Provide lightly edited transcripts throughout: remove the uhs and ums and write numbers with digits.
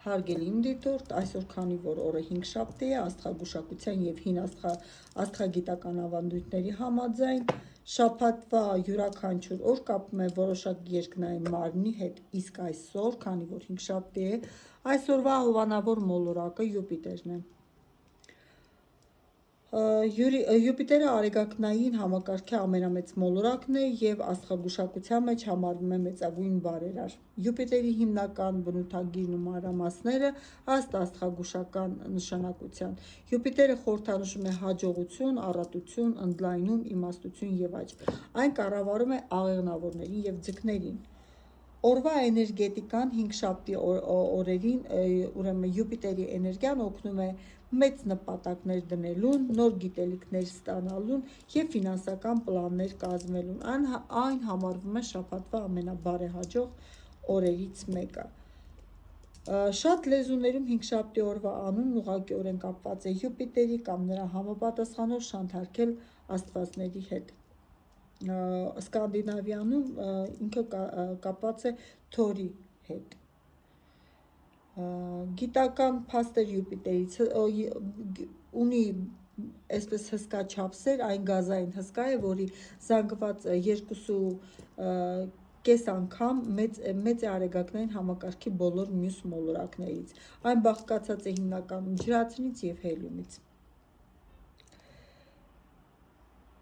Հարգելի իմ դիտորդ, այսօր քանի որ օրը 5 շաբթի է, աստղագուշակության եւ հին աստղագիտական ավանդույթների համաձայն շաբաթվա յուրաքանչյուր օր կապում է որոշակի երկնային մարմնի հետ, իսկ այսօր, քանի որ 5 շաբթի է, այսօրվա հովանավոր մոլորակը Յուպիտերն է։ Յուպիտերը արեգակնային համակարգի ամենամեծ մոլորակն է եւ աստղագուշակության մեջ համարվում է մեծագույն բարերար։ Յուպիտերի հիմնական բնութագիրն ու մանրամասները ըստ աստղագուշական նշանակության։ Յուպիտերը խորհրդանշում է հաջողություն, առատություն, ընդլայնում, իմաստություն եւ այլ։ Այն կառավարում է աղեղնավորներին եւ ձկներին։ Օրվա էներգետիկան 5 շաբթի օրերին, ուրեմն Յուպիտերի էներգիան օգնում է մեծ նպատակներ դնելուն, նոր գիտելիքներ ստանալուն եւ ֆինանսական պլաններ կազմելուն։ Այն համարվում է շաբաթվա ամենաբարեհաջող օրերից մեկը։ Շատ լեզուներում 5 շաբթի օրվա անունն ուղղակիորեն կապված է Յուպիտերի կամ նրա համապատասխանող շանթարքել աստվածների հետ։ Սկանդինավիանում ինքը կապված է Թորի հետ։ Գիտական փաստեր Յուպիտերից ունի այսպես հսկա չափսեր, այն գազային հսկա է, որի զանգված 2.5 անգամ մեծ է արեգակնային համակարգի բոլոր մյուս մոլորակներից։ Այն բաղկացած է հիմնականում ջրածնից եւ հելիումից։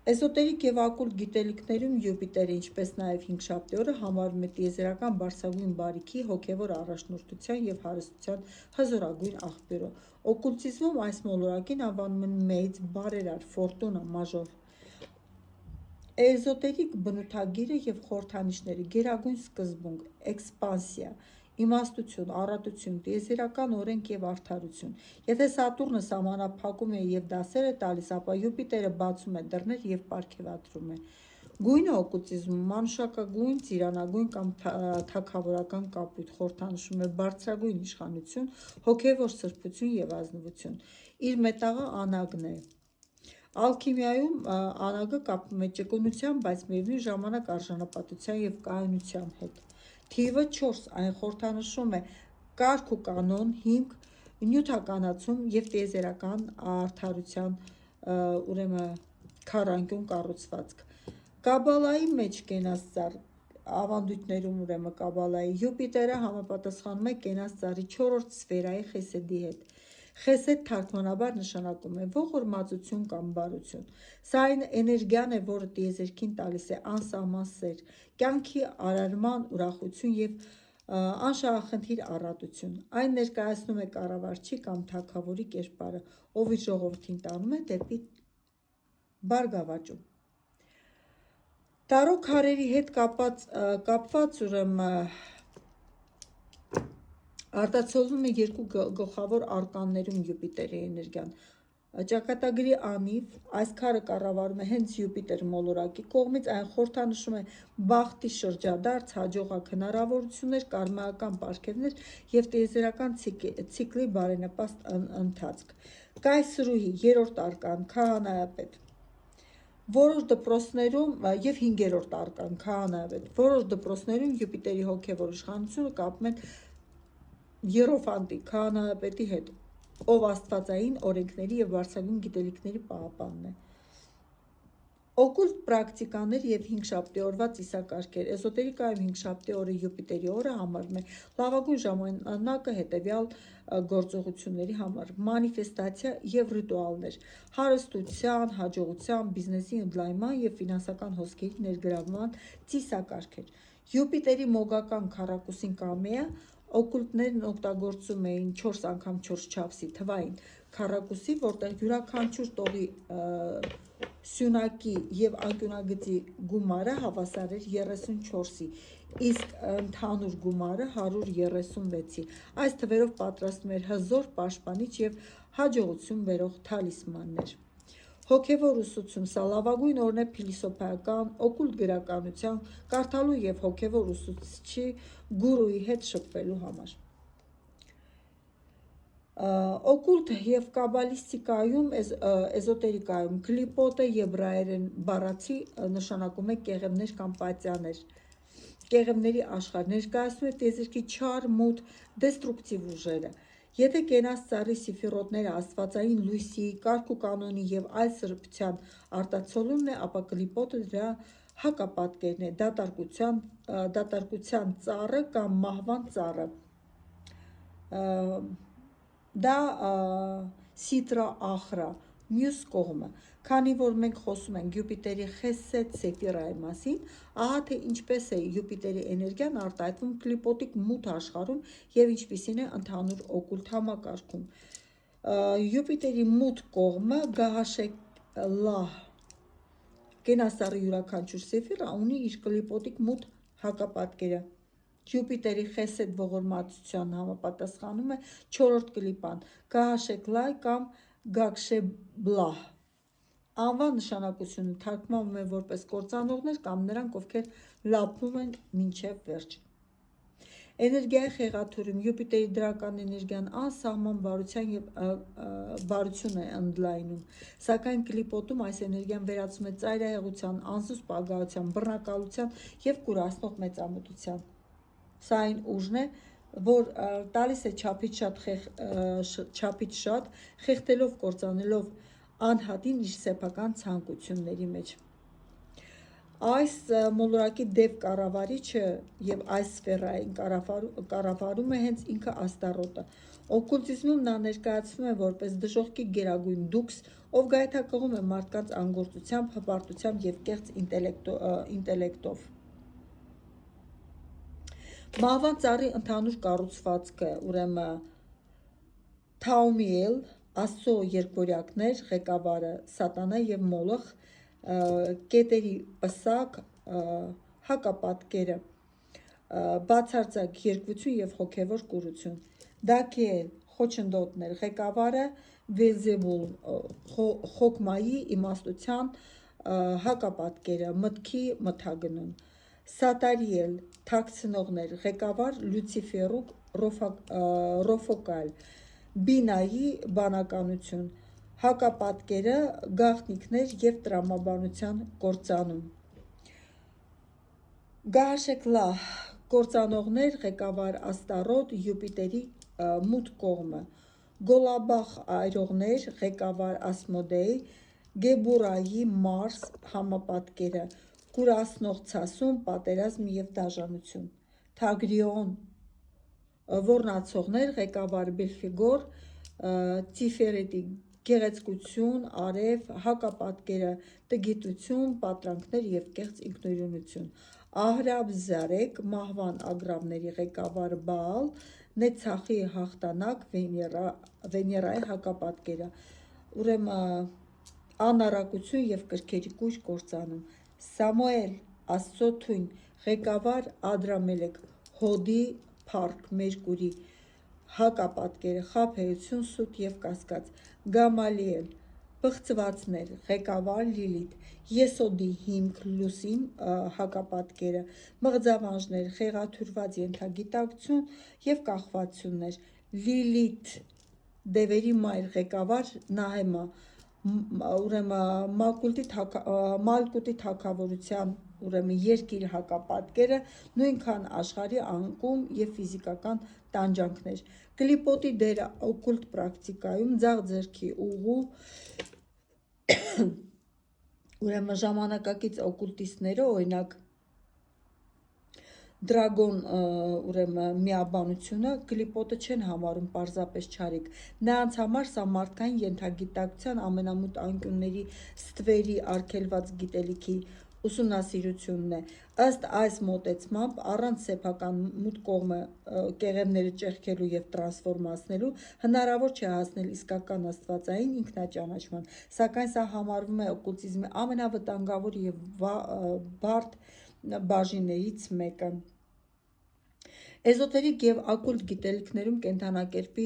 Էզոտերիկ եւ օկուլտ գիտելիքներում Յուպիտերը, ինչպես նաեւ 5 շաբթի օրը, համարվում է տիեզերական բարձրագույն բարիքի, հոգեվոր առաջնորդության եւ հարստության հզորագույն աղբյուրը։ Օկուլտիզմում այս մոլորակին անվանում են մեծ, բարերար, ֆորտունա, մաժոր։ Էզոտերիկ բնութագիրը եւ խորհրդանիշները՝ գերագույն սկզբունք, էքսպանսիա, իմաստություն, առատություն, տիեզերական օրենք եւ արդարություն։ Եթե Սատուրնը սահմանափակում է եւ դասեր է տալիս, ապա Յուպիտերը բացում է դռներ եւ պարգեւատրում է։ Գույնը օկուլտիզմում մանուշակագույն, ծիրանագույն կամ թագավորական կապույտ խորհրդանշում է բարձրագույն իշխանություն, հոգեվոր սրբություն եւ ազնվություն։ Իր մետաղը անագն է։ Ալքիմիայում անագը կապվում է ճկունության, բայց միևնույն ժամանակ արժանապատվության եւ կայունության հետ։ Թիվը 4, այն խորհրդանշում է կարգ ու կանոն, հիմք, նյութականացում եւ տիեզերական արդարության, ուրեմն քառանկյուն կառուցվածք։ Կաբալայի մեջ կենաց ծառ ավանդույթներում, ուրեմն Կաբալայի Յուպիտերը համապատասխանում է կենաց ծառի 4-րդ սֆերայի Խեսեդի հետ։ Խեսեդ թարգմանաբար նշանակում է ողորմածություն կամ բարություն։ Սա այն էներգիան է, որը տիեզերքին տալիս է անսահման սեր, կյանքի արարման ուրախություն եւ անշահախնդիր առատություն։ Այն ներկայացնում է կառավարչի կամ թագավորի կերպարը, ով իր ժողովրդին տանում է դեպի բարգավաճում։ Տարո քարերի հետ կապված ուրեմն արտացոլվում է երկու գլխավոր արկաններում Յուպիտերի էներգիան։ Ճակատագրի անիվ այս քարը կառավարում է հենց Յուպիտեր մոլորակի կողմից, այն խորհրդանշում է բախտի շրջադարձ, հաջողակ հնարավորություններ, կարմայական պարգևներ եւ տիեզերական ցիկլի բարենպաստ ընթացք։ Կայսրուհի 3-րդ արկան, քահանայապետ։ Որոշ դպրոցներում եւ 5-րդ արկան, քահանայապետ։ Որոշ դպրոցներում Յուպիտերի հոգեվոր իշխանությունը կապում են Იერոֆանտի, քահանայապետի հետ, ով աստվածային օրենքների եւ բարձրագույն գիտելիքների պահապանն է։ Օկուլտ պրակտիկաներ եւ 5 շաբթի օրվա ծիսակարգեր։ Էզոտերիկայում 5 շաբթի օրը Յուպիտերի օրը համարվում է լավագույն ժամանակը հետեւյալ գործողությունների համար՝ մանիֆեստացիա եւ ռիտուալներ, հարստության, հաջողության, բիզնեսի ընդլայնման եւ ֆինանսական հոսքերի ներգրավման ծիսակարգեր։ Յուպիտերի մոգական քառակուսին կամեա օկուլտներն օգտագործում էին 4 անգամ 4 չափսի թվային քառակուսի, որտեղ յուրաքանչյուր տողի սյունակի եւ անկյունագծի գումարը հավասար էր 34-ի, իսկ ընդհանուր գումարը 136-ի։ Այս թվերով պատրաստում էր հզոր, պաշտպանիչ եւ հաջողություն բերող թալիսմաններ։ Հոգեվոր ուսուցում, սա լավագույն օրն է փիլիսոփայական, օկուլտ գրականության, կարդալու եւ հոգեվոր ուսուցչի գուրուի հետ շփվելու համար։ Օկուլտ եւ կաբալիստիկայում, էզոտերիկայում կլիպոտը եբրայերեն բառացի նշանակում է կեղևներ կամ պատյաներ։ կեղևների աշխարհ, ներկայացնում է տիեզերքի չար, մութ, դեստրուկտիվ ուժերը։ Եթե կենաց ծառի սիֆիրոտները աստվածային լույսի, կարգ ու կանոնի եւ այլ սրբության արտացոլումն է, ապա կլիպոտը դրա հակապատկերն է, դատարկության ծառը կամ մահվան ծառը։ Դա սիտրա ախրա, մյուս կողմը, քանի որ մենք խոսում ենք Յուպիտերի Խեսեդ Սեֆիրայի մասին, ահա թե ինչպես է Յուպիտերի էներգիան արտահայտվում կլիպոտիկ մութ աշխարհում եւ ինչպիսին է ընդհանուր օկուլտ համակարգում։ Յուպիտերի մութ կողմը Գահաշեկլահ կենասարի յուրաքանչյուր սեֆիրա ունի իր կլիպոտիկ մութ հակապատկերը։ Յուպիտերի Խեսեդ ողորմածության համապատասխանում է 4-րդ կլիպան Գահաշեկլահ կամ Գաքշեբլահ։ Անվան նշանակությունը թարգմանվում է որպես կործանողներ կամ նրանք, ովքեր լափվում են մինչև վերջ։ Էներգիայի խեղաթյուրում Յուպիտերի դրական էներգիան անսահման բարություն է ընդլայնում, սակայն կլիպոտում այս էներգիան վերածվում է ծայրահեղության, անզուսպ ագահության, բռնակալության եւ կուրացնող մեծամտության։ Սա այն ուժն է, որ տալիս է չափից շատ, խեղդելով, կործանելով անհատին իր սեփական ցանկությունների մեջ։ Այս մոլորակի դև կառավարիչը եւ այս սֆերային կառավարում է հենց ինքը Աստառոտը։ Օկուլտիզմում նա ներկայացվում է որպես դժոխքի գերագույն դուքս, ով գայթակղում է մարդկանց անգործությամբ, հպարտությամբ եւ կեղծ ինտելեկտով։ Մահվան ծառի ընդհանուր կառուցվածքը, ուրեմն Թաումիել, Աստծո երկորյակներ, ղեկավարը Սատանա եւ Մոլոխ, կետերի պսակ, հակապատկերը, բացարձակ երկվություն եւ հոգեվոր կուրություն, Դաքիել, խոչընդոտներ, ղեկավարը Վելզեբուլ, Խոքմայի, իմաստության հակապատկերը, մտքի մթագնում, Սատարիել, թաքցնողներ, ղեկավար Լուցիֆերուկ, Ռոֆոկալ, Բինայի բանականություն, հակապատկերը գաղտնիքներ եւ տրամաբանության կործանում, Գահաշեկլահ, կործանողներ, ղեկավար Աստառոտ, Յուպիտերի մութ կողմը, Գոլաբախ, այրողներ, ղեկավար Ասմոդեյ, Գեբուրայի Մարս, համապատկերը, կուրացնող ցասում, պատերազմ եւ դաժանություն, Թագրիոն, ոռնացողներ, ղեկավար Բելֆեգոր, Տիֆերետի, գեղեցկություն, արև, հակապատկերը, տգիտություն, պատրանքներ եւ կեղծ ինքնուրույնություն, Ահրաբ Զարեկ, մահվան ագռավների ղեկավար Բաալ, Նեցախի հաղթանակ, Վեներայի հակապատկերը, ուրեմն անառակություն եւ կրքերի կույր կործանում, Սամուել, Աստծո թույն, ղեկավար Ադրամելեկ, Հոդի փառք, Մերկուրի, հակապատկերը, խաբեություն, սուտ եւ կասկած, Գամալիել, պղծվածներ, ղեկավար Լիլիթ, Եսոդի հիմք, Լուսին, հակապատկերը, մղձավանջներ, խեղաթյուրված ենթագիտակցություն եւ կախվածություններ, Լիլիթ, դևերի մայր, ղեկավար Նահեմա, ուրեմն Մալկուտի թագավորության, ուրեմն երկիր հակապատկերը, նույնքան աշխարհի անկում եւ ֆիզիկական տանջանքներ, կլիպոտի դերը օկուլտ պրակտիկայում, ձախ ձեռքի ուղու, ուրեմն ժամանակակից օկուլտիստները, օրինակ Դրագոն, ուրեմն միաբանությունը կլիպոտը չեն համարում պարզապես չարիք, նրանց համար սա մարդկային ենթագիտակցության ամենամութ անկյունների ստվերի արգելված գիտելիքի ուսումնասիրությունն է, ըստ այս մոտեցմամբ առանց սեփական մութ կողմը կեղևները ճեղքելու եւ տրանսֆորմացնելու հնարավոր չէ հասնել իսկական աստվածային ինքնաճանաչման, սակայն սա համարվում է օկուլտիզմի ամենավտանգավոր եւ բարդ բաժիններից մեկը։ Էզոտերիկ եւ օկուլտ գիտելիքներում կենդանակերպի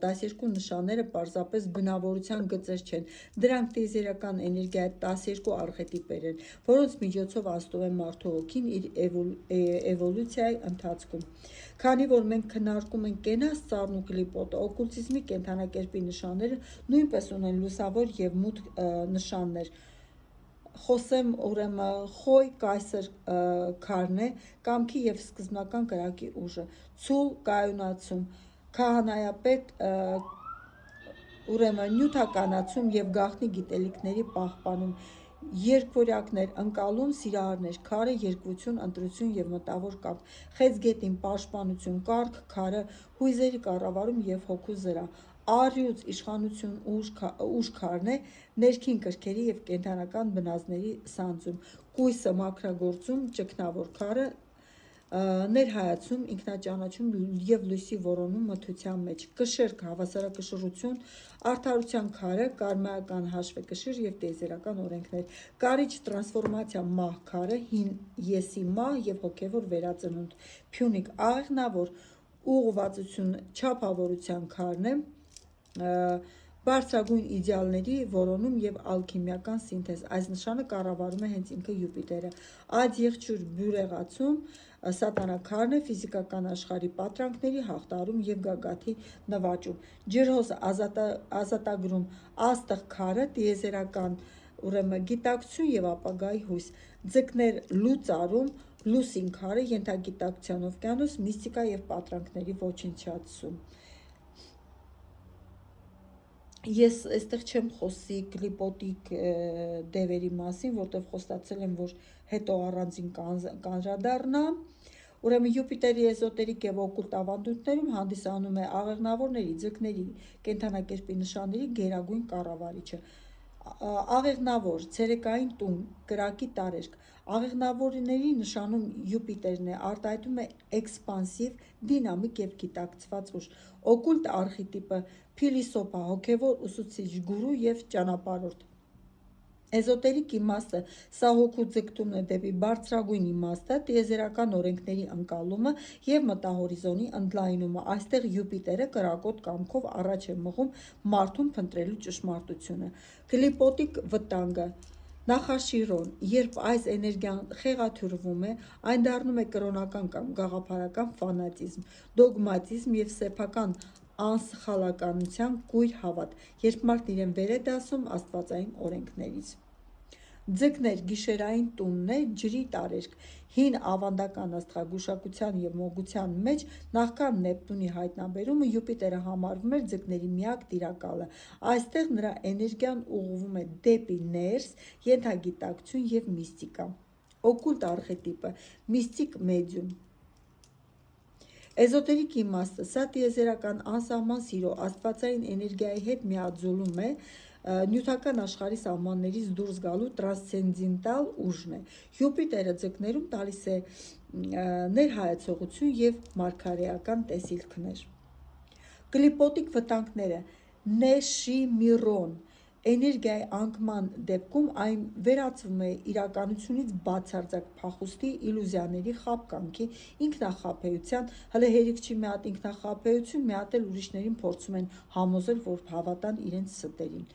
12 նշանները պարզապես բնավորության գծեր չեն, դրանք տիեզերական էներգիայի 12 արխետիպեր են, որոնց միջոցով ազդում է մարդու հոգին իր էվոլյուցիայի ընթացքում։ Քանի որ մենք քննարկում ենք կենաց ծառն ու կլիպոտը, օկուլտիզմի կենդանակերպի նշանները նույնպես ունեն լուսավոր եւ մութ նշաններ, խոսեմ ուրեմն խոյ կայսր քարն է, կամքի եւ սկզբնական կրակի ուժը, ցուլ կայունացում, քահանայապետ ուրեմն նյութականացում եւ գաղտնի գիտելիքների պահպանում, երկվորյակներ, ընկալում, սիրահարներ, քարը, երկվություն, ընտրություն եւ մտավոր կապ, խեցգետին, պաշտպանություն, կարգ, քարը, հույզերի կառավարում եւ հոգու զրա, առյուծ, իշխանություն, ուժ քարն է, ներքին կրքերի եւ կենդանական բնազների սանձում, կույսը, մաքրագործում, ճգնավոր քարը, ներհայացում, ինքնաճանաչում եւ լույսի որոնում մթության մեջ, կշերք, հավասարակշռություն, արդարության քարը, կարմայական հաշվեկշիռ եւ տիեզերական օրենքներ, կարիճ, տրանսֆորմացիա, մահ քարը, հին եսի մահ եւ հոգեվոր վերածնունդ, փյունիկ, աղեղնավոր, ուղղվածություն, չափավորության քարն է, բարձրագույն իդեալների որոնում եւ ալքիմիական սինթեզ, այս նշանը կառավարում է հենց ինքը Յուպիտերը, այդ եղջյուր բյուրեղացում, սատանա քարն է, ֆիզիկական աշխարհի պատրանքների հաղթարում եւ գագաթի նվաճում, ջրհոս ազատագրում, աստղ քարը, տիեզերական ուրեմն գիտակցություն եւ ապագայի հույս, ձկներ լուծարում, լուսին քարը, ենթագիտակցության օվկիանոս, միստիկա եւ պատրանքների ոչնչացում։ Ես այստեղ չեմ խոսի կլիպոտիկ դևերի մասին, որտեղ խոստացել եմ, որ հետո առանձին կանրադառնամ։ Ուրեմն Յուպիտերի էզոտերիկ եւ օկուլտ ավանդույթներում հանդիսանում է աղեղնավորների, ձկների, կենդանակերպի նշանների գերագույն կառավարիչը։ Աղեղնավոր, ցերեկային տուն, կրակի տարերք, աղեղնավորների նշանում Յուպիտերն է, արտահայտում է էքսպանսիվ, դինամիկ եւ գիտակցված ուժ, օկուլտ արխետիպը, փիլիսոփա, հոգեվոր ուսուցիչ, գուրու եւ ճանապարհորդ, էզոտերիկ իմաստը, սա հոգու ձգտումն է դեպի բարձրագույն իմաստը, տիեզերական օրենքների ընկալումը եւ մտահորիզոնի ընդլայնումը, այստեղ Յուպիտերը կրակոտ կամքով առաջ է մղում մարդուն փնտրելու ճշմարտությունը, կլիպոտիկ վտանգը, նախաշիրոն, երբ այս էներգիան խեղաթյուրվում է, այն դառնում է կրոնական կամ գաղափարական ֆանատիզմ, դոգմատիզմ եւ սեփական անսխալականության կույր հավատ, երբ մարդն իրեն վեր է դասում աստվածային օրենքներից։ Ձկներ, գիշերային տունն է, ջրի տարերք, հին ավանդական աստղագուշակության եւ մոգության մեջ նախքան Նեպտունի հայտնաբերումը Յուպիտերը համարվում էր ձկների միակ տիրակալը, այստեղ նրա էներգիան ուղղվում է դեպի ներս, ենթագիտակցություն եւ միստիկա, օկուլտ արխետիպը, միստիկ մեդիում, էզոտերիկ իմաստը, սա տիեզերական անսահման սիրո, աստվածային էներգիայի հետ միաձուլում է, նյութական աշխարհի սահմաններից դուրս գալու տրանսցենդենտալ ուժն է, Յուպիտերը ձկներում տալիս է ներհայեցողություն եւ մարգարեական տեսիլքներ, կլիպոտիկ վտանգները, նեշիմիրոն, էներգիայի անկման դեպքում այն վերածվում է իրականությունից բացարձակ փախուստի, իլյուզիաների, խաբկանքի, ինքնախաբեության, հələ հերիք չի մի հատ ինքնախաբեություն, մի հատ էլ ուրիշներին փորձում են համոզել, որ հավատան իրենց ստերին,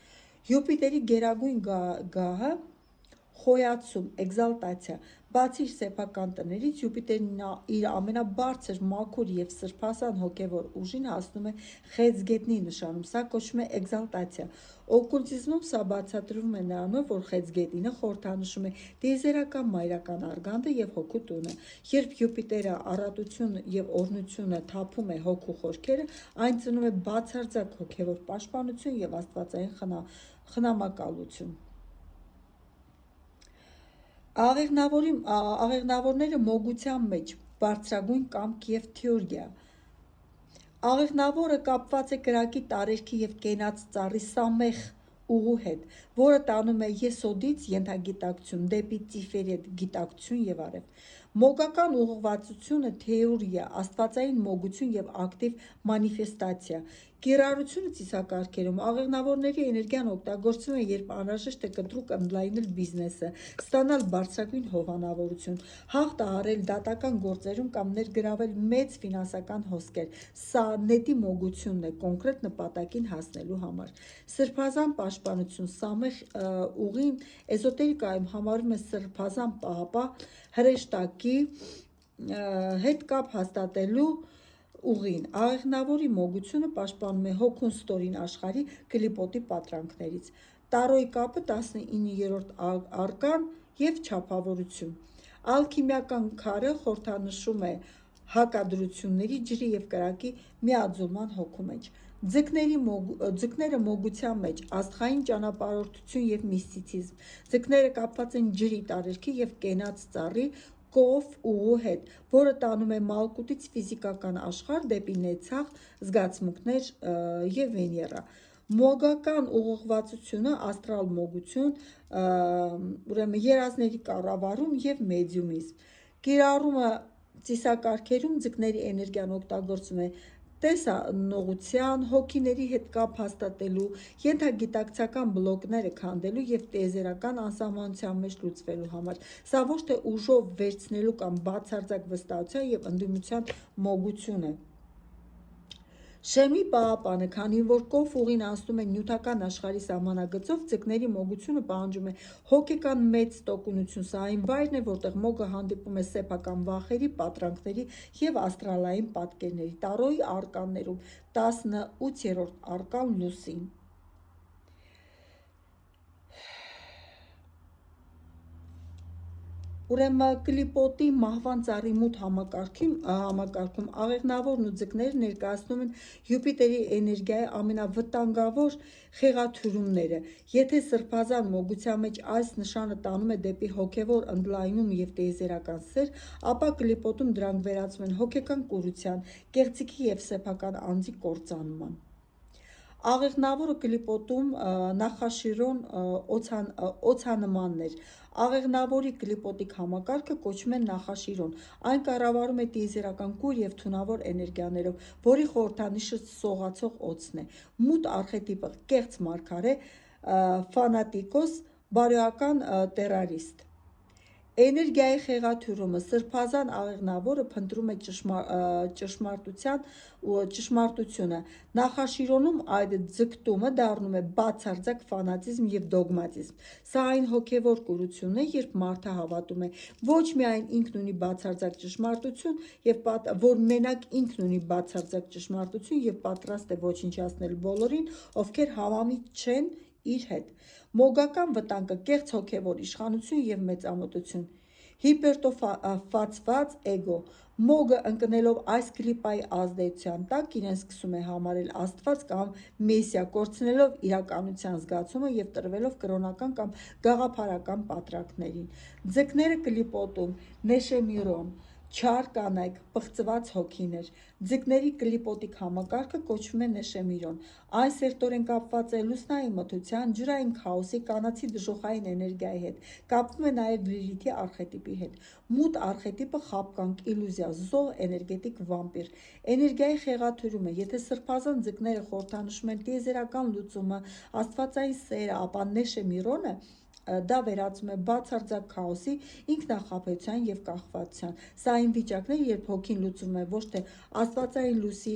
Յուպիտերի գերագույն գահը, խոյացում, էկզալտացիա, բացի իր սեփական տներից, Յուպիտերն իր ամենաբարձր, մաքուր եւ սրբազան հոգեվոր ուժին հասնում է խեցգետնի նշանում, սա կոչվում է էկզալտացիա, օկուլտիզմում սա բացատրվում է նրանով, որ խեցգետինը խորհրդանշում է տիեզերական մայրական արգանդը եւ հոգու տունը, երբ Յուպիտերը առատություն եւ օրհնությունը թափում է հոգու խորքերը, այն ծնում է բացարձակ հոգեվոր պաշտպանություն եւ աստվածային խնամակալություն, աղեղնավորները մոգության մեջ, բարձրագույն կամք եւ թեորիա, աղեղնավորը կապված է կրակի տարերքի եւ կենաց ծառի Սամեխ ուղու հետ, որը տանում է եսոդից ենթագիտակցություն դեպի Տիֆերետ գիտակցություն եւ արև, մոգական ուղղվածությունը թեորիա, աստվածային մոգություն եւ ակտիվ մանիֆեստացիա, կիրառությունը ծիսակարգերում, աղեղնավորների էներգիան օգտագործվում է, երբ անհրաժեշտ է կտրուկ ընդլայնել բիզնեսը, ստանալ բարձրագույն հովանավորություն, հաղթահարել դատական գործերում կամ ներգրավել մեծ ֆինանսական հոսքեր, սա նետի մոգությունն է կոնկրետ նպատակին հասնելու համար, սրբազան պաշտպանություն, Սամեխ ուղին էզոտերիկայում համարվում է սրբազան պահապան, հրեշտակի հետ կապ հաստատելու ուղին, աղեղնավորի մոգությունը պաշտպանում է հոգուն ստորին աշխարհի կլիպոտի պատրանքներից, Տարոյի կապը 19-րդ արկան և չափավորություն։ Ալքիմիական քարը խորհրդանշում է հակադրությունների, ջրի և կրակի միաձուլման հոգու մեջ։ Ձկները մոգության մեջ աստղային ճանապարհորդություն և միստիցիզմ։ Ձկները կապված են ջրի, տարերքի և կենաց ծառի կով ուղու հետ, որը տանում է մալկուտից ֆիզիկական աշխարհ դեպի նեցախ զգացմունքներ և Վեներա։ Մոգական ուղղվածությունը աստրալ մոգություն, ուրեմն երազների կառավարում և մեդիումիզմ։ Կիրառումը ծիսակարգերում ձկների էներգիան օգտագործվում է տեսանողության, հոգիների հետ կապ հաստատելու, ենթագիտակցական բլոկները քանդելու և տիեզերական անսահմանության մեջ լուծվելու համար։ Սա ոչ թե ուժով վերցնելու կամ բացարձակ վստահության և ընդդիմության մոգություն է։ Շեմի պահապանը, քանի որ կով ուղին անցնում է նյութական աշխարհի սահմանագծով, ձկների մոգությունը պահանջում է հոգեկան մեծ տոկունություն։ Սա այն վայրն է, որտեղ մոգը հանդիպում է սեփական վախերի, պատրանքների և աստրալային պատկերների։ Տարոյի արկաներում 18-րդ արկան Լուսին։ Ուրեմն կլիպոտի մահվան ծառի մութ համակարգում աղեղնավորն ու ձկները ներկայացնում են Յուպիտերի էներգիայի ամենավտանգավոր խեղաթյուրումները։ Եթե սրբազան մոգության մեջ այս նշանը տանում է դեպի հոգևոր ընդլայնում և տիեզերական սեր, ապա կլիպոտում դրանք վերածվում են հոգեկան կուրության, կեղծիքի և սեփական անձի կործանման։ Աղեղնավորը կլիպոտում նախաշիրոն օձանմանն էր։ Աղեղնավորի կլիպոտիկ համակարգը կոչվում է նախաշիրոն։ Այն կառավարվում է տիեզերական կույր և թունավոր էներգիաներով, որի խորհրդանիշը սողացող օձն է։ Մութ արխետիպը կեղծ մարգարե, ֆանատիկոս, բարոյական տերորիստ։ Էներգիայի խեղաթյուրումը սրբազան աղեղնավորը փնտրում է ճշմարտությունը։ Նախաշիրոնում այդ ձգտումը դառնում է բացարձակ ֆանատիզմ և դոգմատիզմ։ Սա այն հոգևոր կուրությունն է, երբ մարդը հավատում է ոչ միայն ինքն ունի բացարձակ ճշմարտություն և պատրաստ է ոչնչացնել բոլորին, ովքեր համամիտ չեն իր հետ։ Մոգական վտանգը կեղծ հոգևոր իշխանություն և մեծամտություն։ Հիպերտրոֆացված էգո։ Մոգը ընկնելով այս կլիպայի ազդեցության տակ, իրեն սկսում է համարել աստված կամ մեսիա, կորցնելով իրականության զգացումը և տրվելով կրոնական կամ գաղափարական պատրանքներին։ Ձկները կլիպոտում Նեշեմիրոն, չար կանայք, պղծված հոգիներ։ Ձկների կլիպոտիկ համակարգը կոչվում է Նեշեմիրոն։ Այն սերտորեն կապված է լուսնային մթության, ջրային քաոսի, կանացի դժոխային էներգիայի հետ։ Կապվում է նաև Լիլիթի արխետիպի հետ։ Մութ արխետիպը խաբկանք, իլյուզիա, զոհ, էներգետիկ վամպիր։ Էներգիայի խեղաթյուրումը։ Եթե սրբազան ձկները խորհրդանշում են տիեզերական լուծումը, աստվածային սերը, ապա Նեշեմիրոնը դա վերածում է բացարձակ քաոսի, ինքնախաբեության և կախվածության։ Սա այն վիճակն է, երբ հոգին լուծվում է ոչ թե աստվածային լույսի,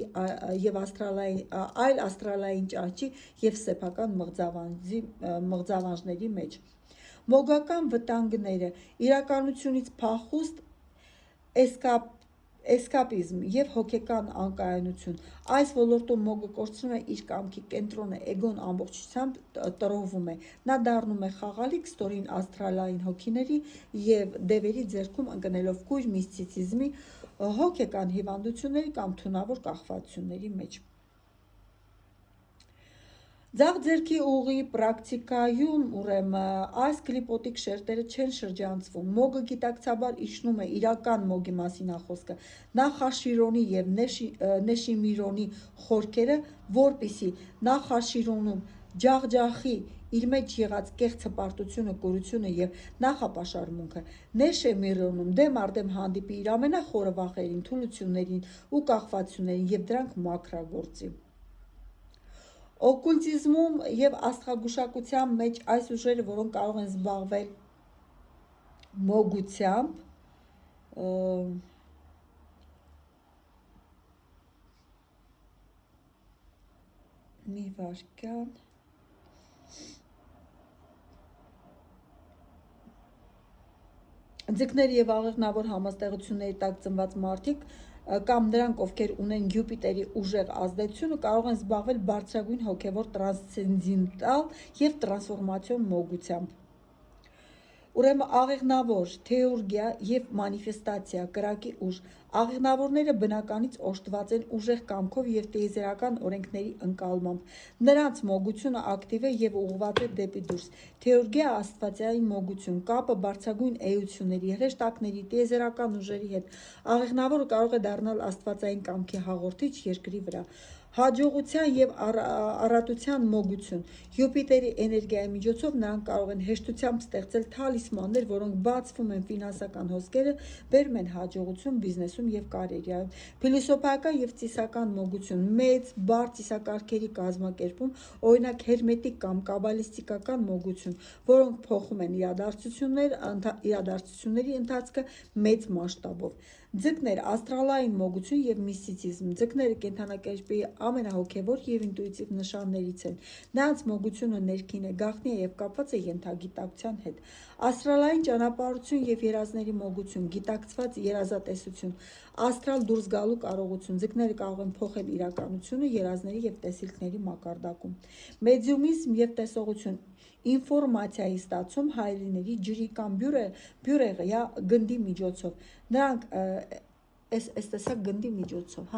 այլ աստրալային ճահճի և սեփական մղձավանջների մեջ։ Մոգական վտանգները՝ իրականությունից փախուստ, էսկապիզմ և հոգեկան անկայունություն։ Այս ոլորտում մոգը կորցնում է իր կամքի կենտրոնը, էգոն ամբողջությամբ տրոհվում է։ Նա դառնում է խաղալիք ստորին աստրալային հոգիների և դևերի ձեռքում, ընկնելով կույր միստիցիզմի, հոգեկան հիվանդությունների կամ թունավոր կախվածությունների մեջ։ Ձախ ձեռքի ուղի պրակտիկայում այս կլիպոտիկ շերտերը չեն շրջանցվում։ Մոգը գիտակցաբար իջնում է իրական մոգի մասին խոսքը, Նախաշիրոնի և Նեշիմիրոնի խորքերը, որպեսզի Նախաշիրոնում ջախջախի իր մեջ եղած կեղծ հպարտությունը, կուրությունը և նախապաշարմունքը, Նեշեմիրոնում դեմ առ դեմ հանդիպի իր ամենախորը վախերին, թուլություններին ու կախվածություններին և դրանք մաքրագործի։ Օկուլտիզմում և աստղագուշակության մեջ այս ուժերը, որոնք կարող են զբաղվել մոգությամբ, մի վայրկյան, ձկների և աղեղնավոր համաստեղությունների տակ ծնված մարդիկ կամ նրանք, ովքեր ունեն Յուպիտերի ուժեղ ազդեցությունը, կարող են զբաղվել բարձրագույն հոգևոր տրանսցենդենտալ և տրանսֆորմացիոն մոգությամբ։ Ուրեմն աղեղնավոր թեուրգիա և մանիֆեստացիա, կրակի ուժ։ Աղեղնավորները բնականից օժտված են ուժեղ կամքով և տիեզերական օրենքների ընկալմամբ։ Նրանց մոգությունը ակտիվ է և ուղղված է դեպի դուրս։ Թեուրգիա աստվածային մոգություն, կապը բարձրագույն էությունների, հրեշտակների, տիեզերական ուժերի հետ։ Աղեղնավորը կարող է դառնալ աստվածային կամքի հաղորդիչ երկրի վրա։ Հաջողության և առատության մոգություն։ Յուպիտերի էներգիայի միջոցով նրանք կարող են հեշտությամբ ստեղծել թալիսմաններ, որոնք բացվում են ֆինանսական հոսքերը, բերում են հաջողություն բիզնեսում և կարիերայում։ Փիլիսոփայական և ծիսական մոգություն։ Մեծ, բարդ ծիսակարգերի կազմակերպում, օրինակ հերմետիկ կամ կաբալիստիկական մոգություն, որոնք փոխում են իրադարձությունների ընթացքը մեծ մասշտաբով։ Ձկներ, աստրալային մոգություն և միստիցիզմ։ Ձկները կենդանակերպի ամենահոգևոր և ինտուիտիվ նշաններից են։ Նրանց մոգությունը ներքին է, գաղտնի է և կապված է ենթագիտակցության հետ։ Աստրալային ճանապարհություն և երազների մոգություն, գիտակցված երազատեսություն, աստրալ դուրս գալու կարողություն։ Ձկները կարող են փոխել իրականությունը երազների և տեսիլքների մակարդակում։ Մեդիումիզմ և տեսողություն, ինֆորմացիայի ստացում հայելիների, ջրի կամ բյուրեղի գնդի միջոցով։ Նրանք տեսակ գնդի միջոցով,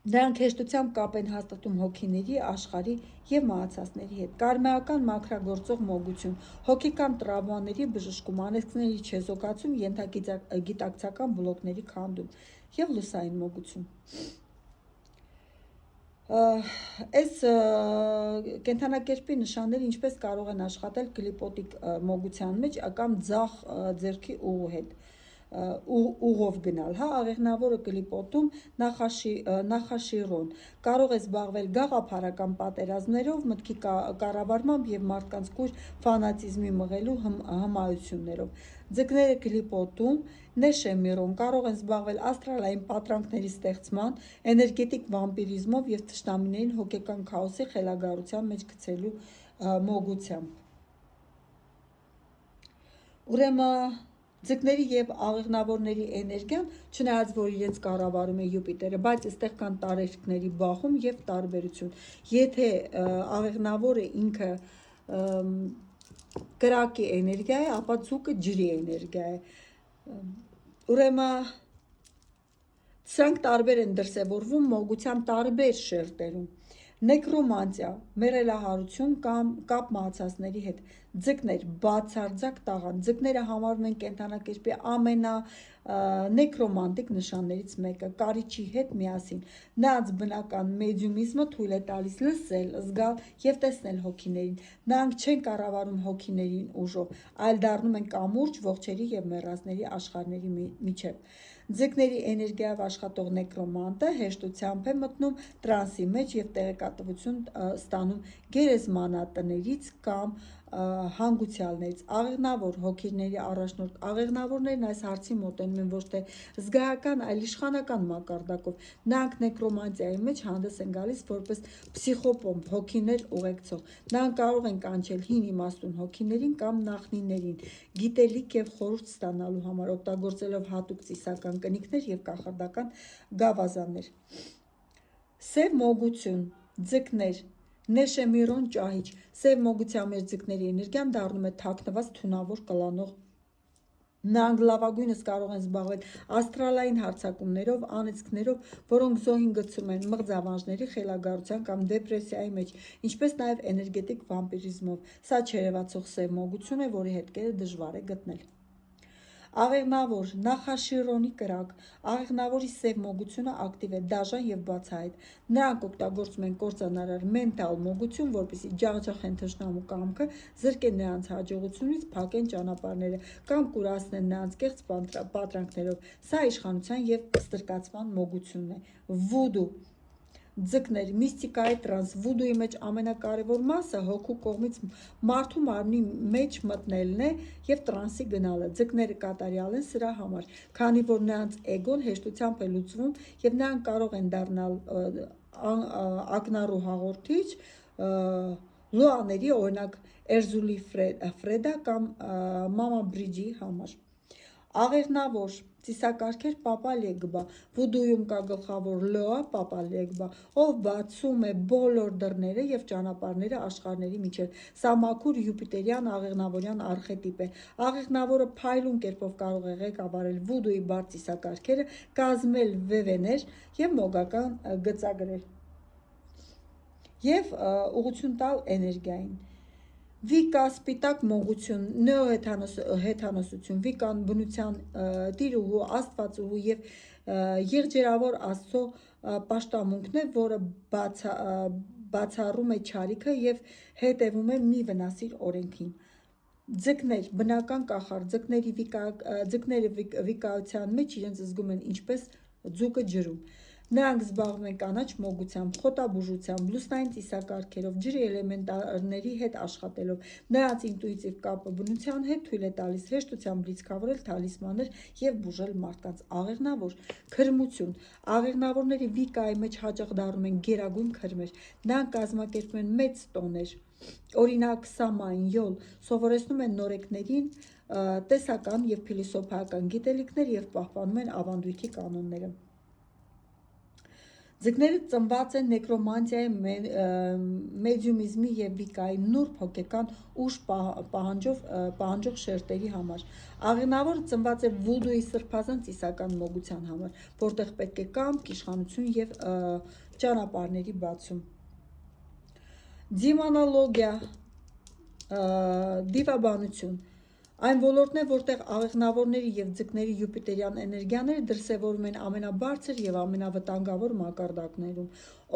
Նրանք հեշտությամբ կապ են հաստատում հոգիների, աշխարհի և մահացածների հետ։ Կարմեական մաքրագործող մոգություն, հոգեկան տրավմաների բժշկում, անեծքների չեզոքացում, ենթագիտակցական բլոկների քանդում և լուսային մոգություն։ Այս կենդանակերպի նշանները ինչպես կարող են աշխատել կլիպոտիկ մոգության մեջ կամ ձախ ձեռքի ուղով գնալ, աղեղնավորը կլիպոտում նախաշիրոն կարող է զբաղվել գաղափարական պատերազմներով, մտքի կառավարմամբ և մարդկանց կույր ֆանատիզմի մղելու հմայություններով։ Ձկները կլիպոտում նեշեմիրոն կարող են զբաղվել աստրալային պատրանքների ստեղծման, էներգետիկ վամպիրիզմով և թշնամիներին հոգեկան քաոսի խելագարության մեջ գցելու մոգությամբ։ Ուրեմն ձկների և աղեղնավորների էներգիան, չնայած որ իրենց կառավարում է Յուպիտերը, բայց այստեղ կան տարերքների բախում և տարբերություն։ Եթե աղեղնավորը ինքը կրակի էներգիա է, ապա ձուկը ջրի էներգիա է։ Ուրեմն սրանք տարբեր են դրսևորվում մոգության տարբեր շերտերում։ Նեկրոմանտիա, մեռելահարություն կամ կապ մահացածների հետ։ Ձկներ, բացարձակ տաղանդ։ Ձկները համարվում են կենդանակերպի ամենանեկրոմանտիկ նշաններից մեկը՝ կարիճի հետ միասին։ Նրանց բնական մեդիումիզմը թույլ է տալիս լսել, զգալ և տեսնել հոգիներին։ Նրանք չեն կառավարում հոգիներին ուժով, այլ դառնում են կամուրջ ողջերի և մեռածների աշխարհների միջև։ Ձկների էներգիայով աշխատող նեկրոմանտը հեշտությամբ է մտնում տրանսի մեջ և տեղեկատվություն ստանում գերեզմանատներից կամ հանգուցյալներից։ Աղեղնավոր հոգիների առաջնորդ։ Աղեղնավորներն այս հարցին մոտենում են ոչ թե զգայական, այլ իշխանական մակարդակով։ Նրանք նեկրոմանտիայի մեջ հանդես են գալիս որպես փսիխոպոմպ, հոգիներ ուղեկցող։ Նրանք կարող են կանչել հին իմաստուն հոգիներին կամ նախնիներին գիտելիք և խորհուրդ ստանալու համար, օգտագործելով հատուկ ծիսական կնիքներ և կախարդական գավազաններ։ Սև մոգություն, ձկներ, նեշեմիրոն ճահիճ։ Սև մոգության մեջ ձկների էներգիան դառնում է թաքնված, թունավոր, կլանող։ Նրանք լավագույնս կարող են զբաղվել աստրալային հարձակումներով, անեծքներով, որոնք զոհին գցում են մղձավանջների, խելագարության կամ դեպրեսիայի մեջ, ինչպես նաև էներգետիկ վամպիրիզմով։ Սա չերևացող սև մոգություն է, որի հետքերը դժվար է գտնել։ Աղեղնավոր, նախաշիրոնի կրակ։ Աղեղնավորի սև մոգությունը ակտիվ է, դաժան և բացահայտ։ Նրանք օգտագործում են կործանարար մենթալ մոգություն, որպեսզի ջախջախեն թշնամու կամքը, զրկեն նրանց հաջողությունից, փակեն ճանապարհները կամ կուրացնեն նրանց կեղծ պատրանքներով։ Սա իշխանության և ստրկացման մոգությունն է։ Վուդու ձկներ, միստիկայի տրանս։ Վուդուի մեջ ամենակարևոր մասը հոգու կողմից մարդու մարմնի մեջ մտնելն է և տրանսի գնալը։ Ձկները կատարյալ են սրա համար, քանի որ նրանց էգոն հեշտությամբ է լուծվում և նրանք կարող են դառնալ ակնառու հաղորդիչ լուաների, օրինակ Էրզուլի Ֆրեդա կամ Մամա Բրիջի համար։ Աղեղնավոր ծիսակարգեր Պապա Լեգբա, վուդույում կա գլխավոր լոա Պապա Լեգբա, ով բացում է բոլոր դռները եւ ճանապարհները աշխարհների միջև։ Սա մաքուր յուպիտերյան աղեղնավորյան արխետիպ է։ Աղեղնավորը փայլուն կերպով կարող է ղեկավարել վուդուի բարդ ծիսակարգերը, կազմել վևեներ եւ մոգական գծագրեր եւ ուղղություն տալ էներգիային։ Վիկա սպիտակ մոգություն, նեոհեթանոսություն, վիկան բնության տիրուհու, աստվածուհու եւ եղջերավոր աստծո պաշտամունքն է, որը բացառում է չարիքը եւ հետևում է մի վնասիր օրենքին։ Ձկներ, բնական կախարդ, ձկները վիկայության մեջ իրենց զգում են ինչպես ձուկը ջրում։ Նրանք զբաղվում են կանաչ մոգությամբ, խոտաբուժությամբ, լուսնային ծիսակարգերով, ջրի էլեմենտարների հետ աշխատելով։ Նրանց ինտուիտիվ կապը բնության հետ թույլ է տալիս հեշտությամբ լիցքավորել թալիսմաններ եւ բուժել մարդկանց։ Աղեղնավոր քրմություն։ Աղեղնավորների վիկայի մեջ հաճախ դառնում են գերագույն քրմեր։ Նրանք կազմակերպում են մեծ տոներ, օրինակ Սամայն, յոլ, սովորեցնում են նորեկներին տեսական եւ փիլիսոփայական գիտելիքներ եւ պահպանում են ավանդույթի կանոնները։ Ձկները ծնված են նեկրոմանտիայի, մեդիումիզմի եւ վիկայի նուրբ հոգեկան ուժ պահանջող շերտերի համար։ Աղեղնավորը ծնված է վուդուի սրբազան ծիսական մոգության համար, որտեղ պետք է կամք, իշխանություն եւ ճանապարհների բացում։ Դիմանոլոգիա, դիվաբանություն։ Այն ոլորտն է, որտեղ աղեղնավորների եւ ձկների յուպիտերյան էներգիաները դրսևորվում են ամենաբարձր եւ ամենավտանգավոր մակարդակներում։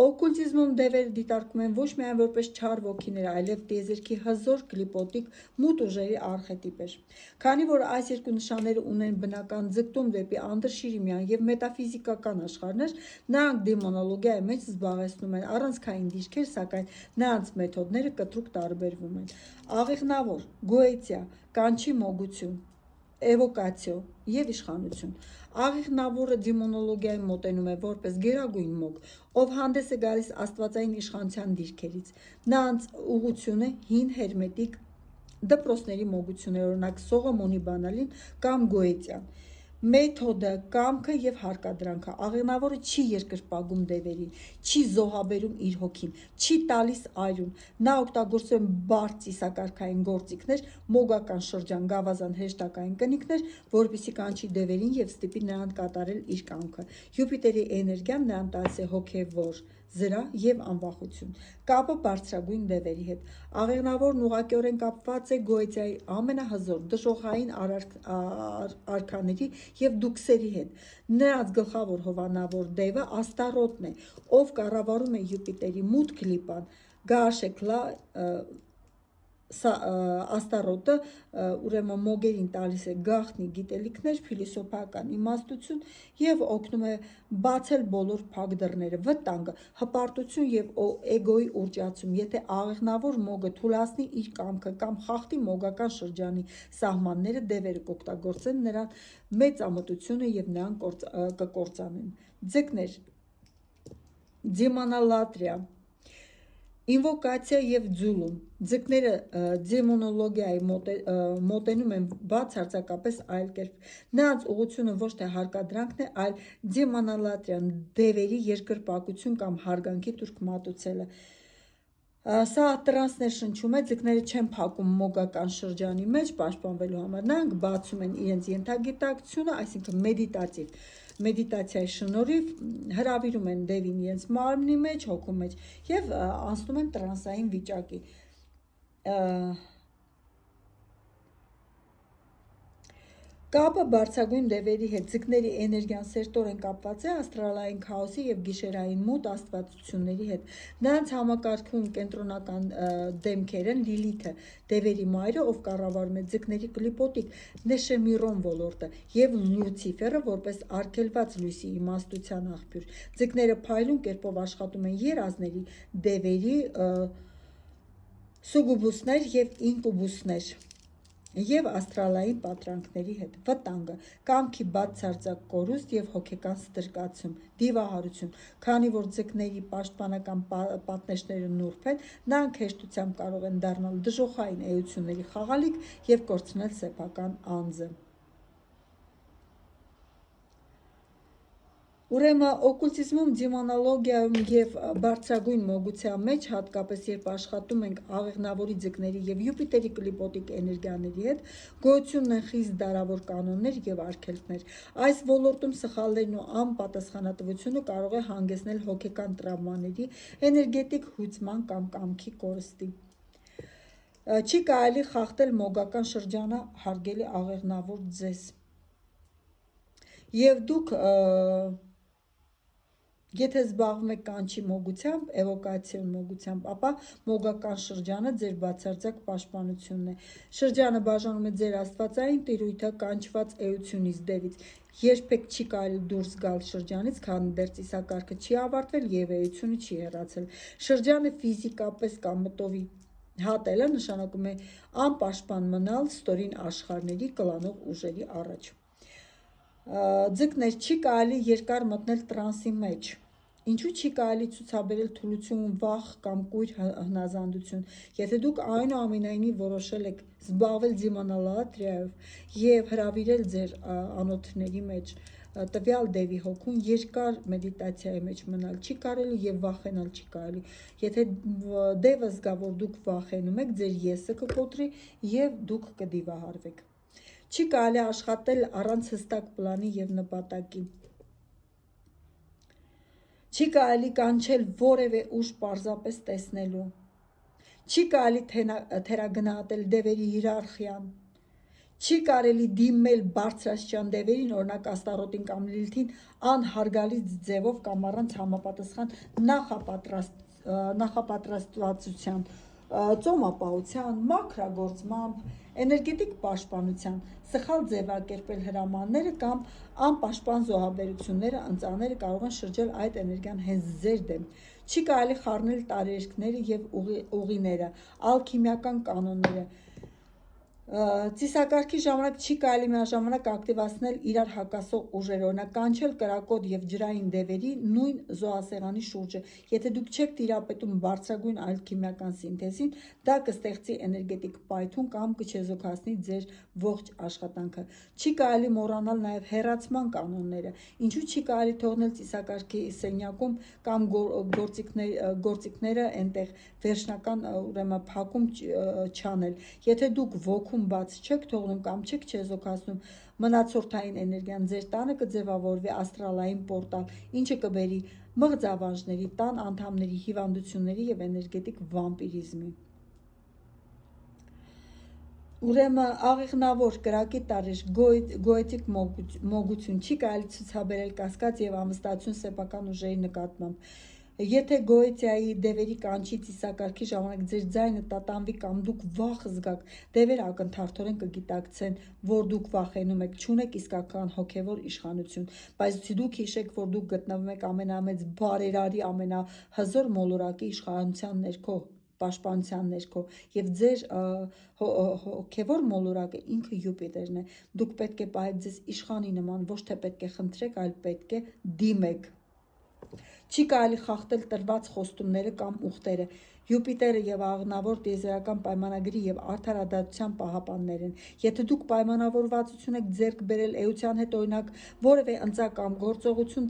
Օկուլտիզմում դևերը դիտարկվում են ոչ միայն որպես չար ոգիներ, այլև տիեզերքի հզոր կլիպոտիկ մութ ուժերի արխետիպեր։ Քանի որ այս երկու նշանները ունեն բնական ձգտում դեպի անդրշիրիմյան եւ մետաֆիզիկական աշխարհներ, նրանք դեմոնոլոգիայի մեջ զբաղեցնում են առանցքային դիրքեր, սակայն նրանց մեթոդները կտրուկ տարբերվում են։ Աղեղնավոր, գոեթիա, կանչի մոգություն, էվոկացիա եւ իշխանություն։ Աղեղնավորը դեմոնոլոգիայի մոտենում է որպես գերագույն մոգ, ով հանդես է գալիս աստվածային իշխանության դիրքերից։ Նրանց ուղղությունը հին հերմետիկ դպրոցների մոգություններ, օրինակ Սողոմոնի բանալին կամ Գոեթյան։ Մեթոդը, կամքը եւ հարկադրանքը։ Աղեղնավորը չի երկրպագում դևերին, չի զոհաբերում իր հոգին, չի տալիս այրուն։ Նա օգտագործում է բարդ ծիսակարգային գործիքներ, մոգական շրջան, գավազան հեշտակային կնիքներ, որպեսզի կանչի դևերին եւ ստիպի նրան կատարել իր կամքը։ Յուպիտերի էներգիան նրան տալիս է հոգեվոր զրահ եւ անվախություն։ Կապը բարձրագույն դևերի հետ։ Աղեղնավորն ուղղակիորեն կապված է Գոեթիայի ամենահզոր դժոխային արքաների եւ դուքսերի հետ։ Նրանց գլխավոր հովանավոր դևը Աստարոտն է, ով կառավարում է Յուպիտերի մութ կլիպան, Գաաշեքլա Աստարոտը ուրեմն մոգերին տալիս է գաղտնի գիտելիքներ, փիլիսոփայական իմաստություն եւ օգնում է բացել բոլոր փակ դռները, վտանգը, հպարտություն եւ էգոյի ուռճացում։ Եթե աղեղնավոր մոգը թուլացնի իր կամքը կամ խախտի մոգական շրջանի սահմանները, դևերը կօգտագործեն նրան մեծամտությունը եւ նրան կկործանեն։ Ձկներ, դեմոնալատրիա, ինվոկացիա եւ ձուլում։ Ձկները դեմոնոլոգիայի մոտենում են բացարձակապես այլ կերպ։ Նրանց ուղղությունը ոչ թե հարկադրանքն է, այլ դեմոնալատրիան, դևերի երկրպագություն կամ հարգանքի տուրք մատուցելը։ Սա տրանսներ շնչում է, ձկները չեն փակում մոգական շրջանի մեջ պաշտպանվելու համար, նրանք բացում են իրենց ենթագիտակցությունը, այսինքն մեդիտացիայի շնորհիվ հրավիրում են դևին իրենց մարմնի մեջ, հոգու մեջ եւ անցնում են տրանսային վիճակի։ Կապը բարձրագույն դևերի հետ։ Ձկների էներգիան սերտորեն կապված է աստրալային քաոսի եւ գիշերային մութ աստվածությունների հետ։ Նրանց համակարգում կենտրոնական դեմքեր են Լիլիթը, դևերի մայրը, ով կառավարում է ձկների կլիպոտիկ Նեշեմիրոն ոլորտը, եւ Լյուցիֆերը, որպես արգելված լույսի իմաստության աղբյուր։ Ձկները փայլուն կերպով աշխատում են երազների, դևերի, սուգուբուսներ եւ ինկուբուսներ։ և աստրալային պատրանքների հետ, վտանգը, կամքի բացարձակ կորուստ և հոգեկան ստրկացում, դիվահարություն, քանի որ ձկների պաշտպանական պատնեշները նուրբ են, նրանք հեշտությամբ կարող են դառնալ դժոխային էությունների խաղալիք և կորցնել սեփական անձը։ Ուրեմն օկուլտիզմում, դիմոնոլոգիայում և բարձրագույն մոգության մեջ, հատկապես երբ աշխատում ենք աղեղնավորի ձկների և Յուպիտերի կլիպոտիկ էներգիաների հետ, գոյություն են խիստ դարավոր կանոններ և արգելքներ։ Այս ոլորտում սխալներն ու անպատասխանատվությունը կարող է հանգեցնել հոգեկան տրավմաների, էներգետիկ հույծման կամ կամքի կորստի։ Չի կարելի խախտել մոգական շրջանը, հարգելի աղեղնավոր ձեզ։ Եվ դուք եթե զբաղվում եք կանչի մոգությամբ, էվոկացիոն մոգությամբ, ապա մոգական շրջանը ձեր բացարձակ պաշտպանությունն է։ Շրջանը բաժանում է ձեր աստվածային տիրույթը կանչված էությունից, դևից։ Երբեք չի կարելի դուրս գալ շրջանից, քանի դեռ ծիսակարգը չի ավարտվել և էությունը չի հեռացել։ Շրջանը ֆիզիկապես կամ մտովի հատելը նշանակում է անպաշտպան մնալ ստորին աշխարհների կլանող ուժերի առաջ։ Ձկներ, չի կարելի երկար մտնել տրանսի մեջ։ Ինչու չի կարելի ցուցաբերել թուլություն, վախ կամ կույր հնազանդություն։ Եթե դուք այնուամենայնիվ որոշել եք զբաղվել դիմոնոլատրիայով և հրավիրել ձեր անոթների մեջ տվյալ դևի հոգուն, երկար մեդիտացիայի մեջ մնալ չի կարելի և վախենալ չի կարելի։ Եթե դևը զգա, որ դուք վախենում եք, ձեր եսը կկոտրի և դուք կդիվահարվեք։ Չի կարելի աշխատել առանց հստակ պլանի և նպատակի։ Չի կարելի կանչել որևէ ուժ պարզապես տեսնելու։ Չի կարելի թերագնահատել դևերի հիերարխիան։ Չի կարելի դիմել բարձրաստիճան դևերին, օրինակ Աստառոտին կամ Լիլիթին, անհարգալից ձևով կամ առանց համապատասխան նախապատրաստվածության, ծոմապահության, մաքրագործմամբ, էներգետիկ պաշտպանության, սխալ ձևակերպել հրամանները կամ անպաշտպան զոհաբերությունները, ընծաները կարող են շրջել այդ էներգիան հենց ձեր դեմ։ Չի կարելի խառնել տարերկները և ուղիները, ալքիմիական կանոնները։ Ծիսակարգի ժամանակ չի կարելի միաժամանակ ակտիվացնել իրար հակասող ուժեր, օրինակ կանչել կրակոտ և ջրային դևերի նույն զոհասեղանի շուրջը։ Եթե դուք չեք տիրապետում բարձրագույն ալքիմիական սինթեզին, դա կստեղծի էներգետիկ պայթյուն կամ կչեզոքացնի ձեր ողջ աշխատանքը։ Չի կարելի մոռանալ նաև հեռացման կանոնները։ Ինչու չի կարելի թողնել ծիսակարգի սենյակում կամ գործիքները այնտեղ վերջնական փակում չանել։ Եթե դուք ոգուն բաց չեք թողնում կամ չեք չեզոքացնում, մնացորդային էներգիան ձեր տանը կձևավորվի աստրալային պորտալ, ինչը կբերի մղձավանջների, տան անդամների հիվանդությունների և էներգետիկ վամպիրիզմի։ Ուրեմն աղեղնավոր, կրակի տարրեր, գոետիկ մոգություն, չի կարելի ցուցաբերել կասկած և անվստահություն սեփական ուժերի նկատմամբ։ Եթե գոետիայի դևերի կանչի ծիսակարգի ժամանակ ձեր ձայնը տատանվի կամ դուք վախ զգաք, դևերը ակնթարթորեն կգիտակցեն, որ դուք վախենում եք, չունեք իսկական հոգևոր իշխանություն, բայց դուք հիշեք, որ դուք գտնվում եք ամենամեծ բարերարի ամենահզոր մոլորակի իշխանության ներքո, պաշտպանության ներքո, և ձեր հոգևոր մոլորակը ինքը Յուպիտերն է։ Դուք պետք է պահեք ձեզ իշխանի նման, ոչ թե պետք է խնդրեք, այլ պետք է դիմեք։ Չի կարելի խախտել տրված խոստումները կամ ուխտերը։ Յուպիտերը և աղեղնավոր տիեզերական պայմանագրի և արդարադատության պահապաններ են։ Եթե դուք պայմանավորվածություն եք ձեռք բերել էության հետ, օրինակ որևէ ընծա կամ գործողություն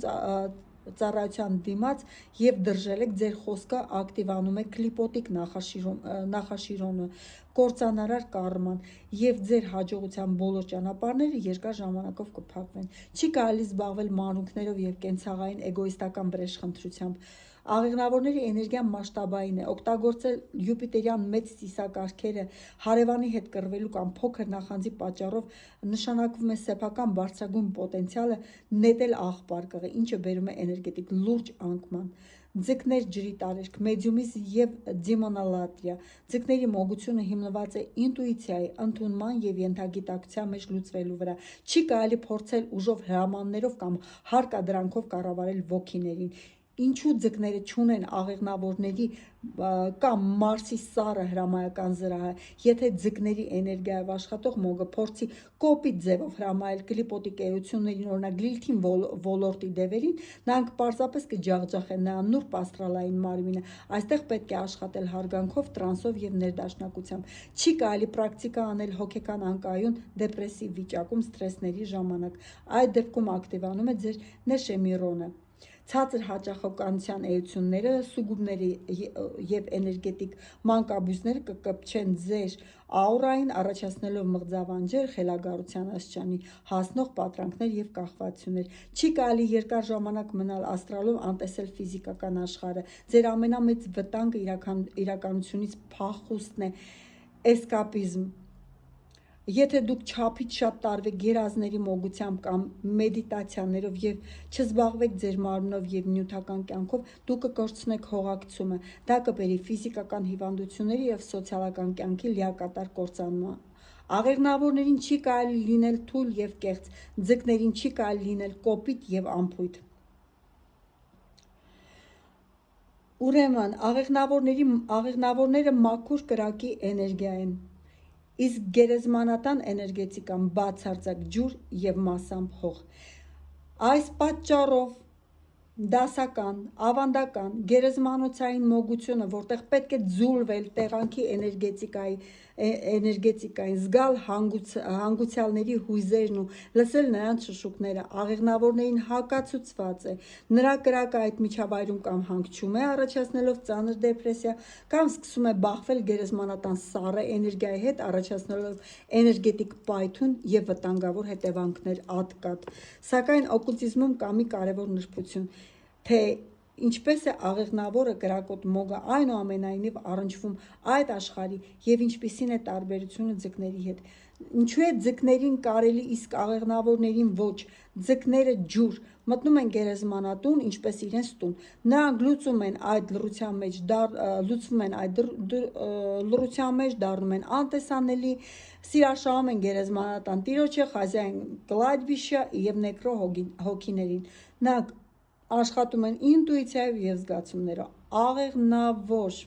ծառայության դիմաց և դրժել եք, ձեր խոսքը ակտիվանում է կլիպոտիկ նախաշիրոնը, կործանարար կարման, և ձեր հաջողության բոլոր ճանապարհները երկար ժամանակով կփակվեն։ Չի կարելի զբաղվել մանրուքներով և կենցաղային էգոիստական վրեժխնդրությամբ։ Աղեղնավորների էներգիան մասշտաբային է։ Օգտագործել յուպիտերյան մեծ ծիսակարգերը հարևանի հետ կռվելու կամ փոքր նախանձի պատճառով նշանակվում է սեփական բարձրագույն պոտենցիալը նետել աղբարկղը, ինչը բերում է էներգետիկ լուրջ անկման։ Ձկներ, ջրի տարերք, մեդիումիզմ և դիմոնոլատրիա։ Ձկների մոգությունը հիմնված է ինտուիցիայի, ընդունման և ենթագիտակցության մեջ լուծվելու վրա։ Չի կարելի փորձել ուժով, հրամաններով կամ հարկադրանքով կառավարել ոգիներին։ Ինչու ձկները չունեն աղեղնավորների կամ Մարսի սառը հրամայական զրահը, եթե ձկների էներգիայով աշխատող մոգը փորձի կոպիտ ձևով հրամայել կլիպոտիկ էություններին, օրինակ Լիլիթին ոլորտի դևերին, նրանք պարզապես կջախջախեն նրան նուրբ աստրալային մարմինը, այստեղ պետք է աշխատել հարգանքով, տրանսով և ներդաշնակությամբ, չի կարելի պրակտիկա անել հոգեկան անկայուն դեպրեսիվ վիճակում ստրեսների ժամանակ, այդ դեպքում ակտիվանում է ձեր նեշեմիրոնը։ Ցածր հաճախականության էությունները, սուգուբները և էներգետիկ մանկաբույսները կկպչեն ձեր աուրային, առաջացնելով մղձավանջեր, խելագարության աստիճանի հասնող պատրանքներ և կախվածություններ։ Չի կարելի երկար ժամանակ մնալ աստրալում, անտեսել ֆիզիկական աշխարհը։ Ձեր ամենամեծ վտանգը իրականությունից փախուստն է, էսկապիզմ։ Եթե դուք չափից շատ տարվեք գերազների մոգությամբ կամ մեդիտացիաներով և չզբաղվեք ձեր մարմնով և նյութական կյանքով, դուք կկորցնեք հողակցումը, դա կբերի ֆիզիկական հիվանդությունների և սոցիալական կյանքի լիակատար կործանման։ Աղեղնավորներին չի կարելի լինել թույլ և կեղծ, ձկներին չի կարելի լինել կոպիտ և անփույթ։ Ուրեմն, աղեղնավորները մաքուր կրակի էներգիա են, իսկ գերեզմանատան էներգետիկան բացարձակ ջուր և մասամբ հող։ Այս պատճառով դասական, ավանդական, գերեզմանոցային մոգությունը, որտեղ պետք է ձուլվել տեղանքի էներգետիկային, զգալ հանգուցյալների հույզերն ու լսել նրանց շշուկները, աղեղնավորներին հակացուցված է, նրա կրակը այդ միջավայրում կամ հանգչում է, առաջացնելով ծանր դեպրեսիա, կամ սկսում է բախվել գերեզմանատան սառը էներգիայի հետ, առաջացնելով էներգետիկ պայթյուն և վտանգավոր հետևանքներ ատկատ։ Սակայն օկուլտիզմում կա մի կարևոր նրբություն, թե ինչպես է աղեղնավորը կրակոտ մոգը այնուամենայնիվ առնչվում այդ աշխարհի և ինչպիսին է տարբերությունը ձկների հետ։ Ինչու է ձկներին կարելի, իսկ աղեղնավորներին ոչ։ Ձկները ջուր, մտնում են գերեզմանատուն, ինչպես իրենց տուն։ Նրանք լուծվում են այդ լռության մեջ, դառնում են անտեսանելի, սիրաշահում են գերեզմանատան տիրոջը, խազա են կլադբիշը և նեկրո հոգիներին։ Նրանք աշխատում են ինտուիցիայով և զգացումներով։ Աղեղնավոր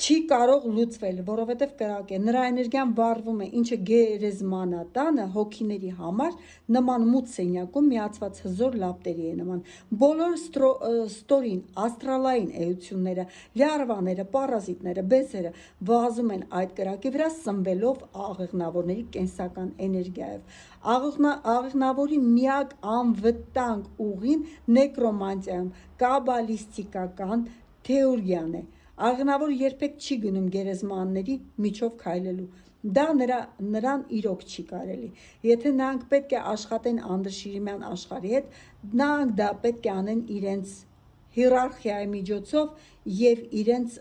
չի կարող լուծվել, որովհետև կրակ է, նրա էներգիան վառվում է, ինչը գերեզմանատանը հոգիների համար նման մութ սենյակում միացված հզոր լապտերի է նման։ Բոլոր ստորին աստրալային էությունները, լյարվաները, պարազիտները, բեսերը վազում են այդ կրակի վրա, սնվելով աղեղնավորների կենսական էներգիայով։ Աղեղնավորի միակ անվտանգ ուղին նեկրոմանտիայում կաբալիստիկական թեորիան է։ Աղեղնավորը երբեք չի գնում գերեզմանների միջով քայլելու։ Դա նրան իրոք չի կարելի։ Եթե նրանք պետք է աշխատեն անդրշիրիմյան աշխարհի հետ, նրանք դա պետք է անեն իրենց հիերարխիայի միջոցով և իրենց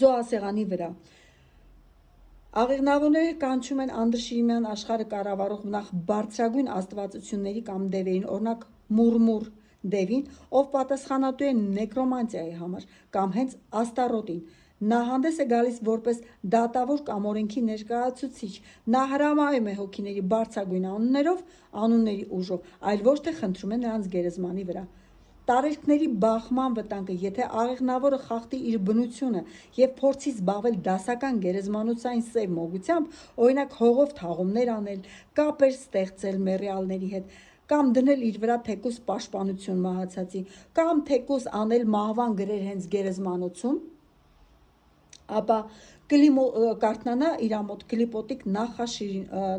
զոհասեղանի վրա։ Աղեղնավորները կանչում են անդրշիրիմյան աշխարհը կառավարող նախ բարձրագույն աստվածությունների կամ դևերին, օրինակ Մուրմուր դևին, ով պատասխանատու է նեկրոմանտիայի համար, կամ հենց Աստարոտին։ Նա հանդես է գալիս որպես դատավոր կամ օրենքի ներկայացուցիչ։ Նա հրամայում է հոգիների բարձրագույն անունների ուժով, այլ ոչ թե խնդրում է նրանց գերեզմանի վրա։ Տարերքների բախման վտանգը, եթե աղեղնավորը խախտի իր բնությունը և փորձի զբաղվել դասական գերեզմանոցային սև մոգությամբ, օրինակ հողով թաղումներ անել, կապեր ստեղծել մեռյալների հետ, կամ դնել իր վրա թեկուզ պաշտպանություն մահացածի, կամ թեկուզ անել մահվան գրեր հենց գերեզմանոցում, ապա կարթնանա իր մոտ կլիպոտիկ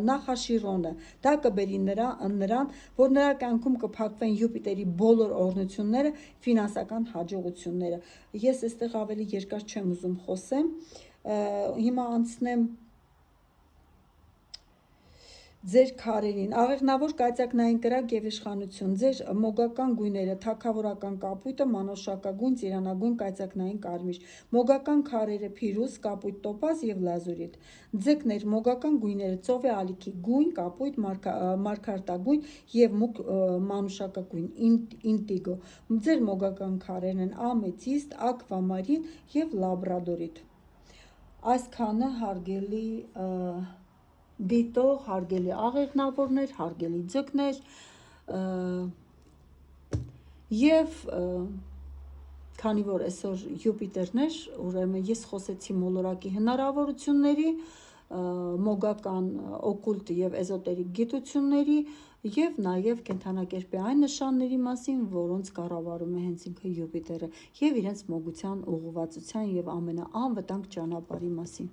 նախաշիրոնը։ Դա կբերի նրան, որ նրա կյանքում կփակվեն Յուպիտերի բոլոր օրհնությունները, ֆինանսական հաջողությունները։ Ես այստեղ ավելի երկար չեմ ուզում խոսեմ, հիմա անցնեմ ձեր քարերին։ Աղեղնավոր կայծակնային կրակ և իշխանություն։ Ձեր մոգական գույները՝ թագավորական կապույտը, մանուշակագույն, ծիրանագույն, կայծակնային կարմիր։ Մոգական քարերը՝ փիրուզ, կապույտ տոպազ և լազուրիտ։ Ձկներ, մոգական գույները՝ ծովի ալիքի գույն, կապույտ, մարգարտագույն և մուգ մանուշակագույն, ինտիգո։ Ձեր մոգական քարերն են ամեթիստ, ակվամարին և լաբրադորիտ։ Այսքանը հարգելի դիտող, հարգելի աղեղնավորներ, հարգելի ձկներ, Եվ քանի որ այսօր Յուպիտերներ, ուրեմն ես խոսեցի մոլորակի հնարավորությունների, մոգական, օկուլտ եւ էզոտերիկ գիտությունների եւ նաեւ կենթանակերպի այն նշանների մասին, որոնց կառավարում է հենց ինքը Յուպիտերը եւ իրենց մոգության ուղղվածության եւ ամենաանվտանգ ճանապարհի մասին։